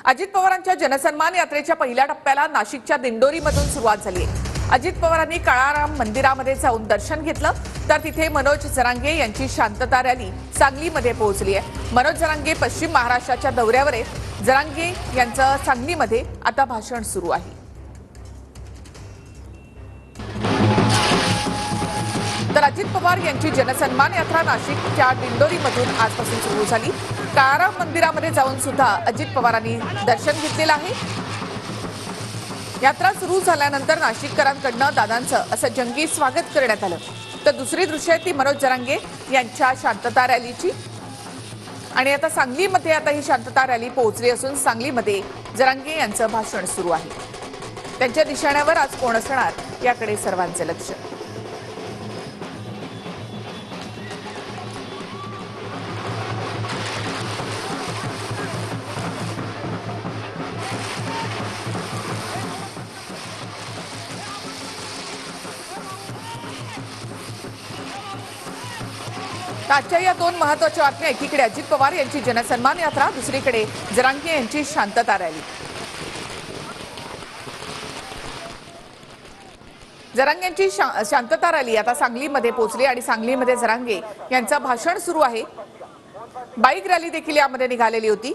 अजित पवारांच्या जनसन्मान यात्रेच्या पहिल्या टप्प्याला नाशिकच्या दिंडोरीमधून सुरुवात झाली आहे। अजित पवारांनी काळाराम मंदिरामध्ये जाऊन दर्शन घेतलं, तर तिथे मनोज जरांगे यांची शांतता रॅली सांगलीमध्ये पोहोचली आहे। मनोज जरांगे पश्चिम महाराष्ट्राच्या दौऱ्यावर आहेत। जरांगे यांचं सांगलीमध्ये आता भाषण सुरू आहे। तर अजित पवार यांची जनसन्मान यात्रा नाशिकच्या दिंडोरीमधून आजपासून सुरू झाली। काळाराम मंदिरामध्ये जाऊन सुद्धा अजित पवारांनी दर्शन घेतलेलं आहे। यात्रा सुरू झाल्यानंतर नाशिककरांकडून दादांचं असं जंगी स्वागत करण्यात आलं। तर दुसरी दृश्य आहे ती मनोज जरांगे यांच्या शांतता रॅलीची। आणि आता सांगलीमध्ये आता ही शांतता रॅली पोहोचली असून सांगलीमध्ये जरांगे यांचं भाषण सुरू आहे। त्यांच्या निशाण्यावर आज कोण असणार याकडे सर्वांचे लक्ष। आजच्या या दोन महत्त्वाच्या बातम्या, एकीकडे अजित पवार यांची जनसन्मान यात्रा, दुसरीकडे जरांगे यांची शांतता रॅली। जरांगेंची शांतता रॅली आता सांगलीमध्ये पोहोचली आणि सांगलीमध्ये जरांगे यांचं भाषण सुरू आहे। बाईक रॅली देखील यामध्ये निघालेली होती।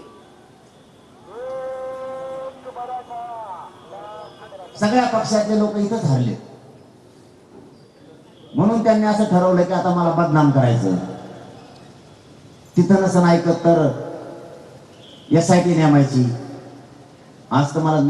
सगळ्या पक्षातले लोक इथंच हरले, म्हणून त्यांनी असं ठरवलं की आता मला बदनाम करायचं। तिथं नसं ऐकत तर SIT नेमायची। आज तर मला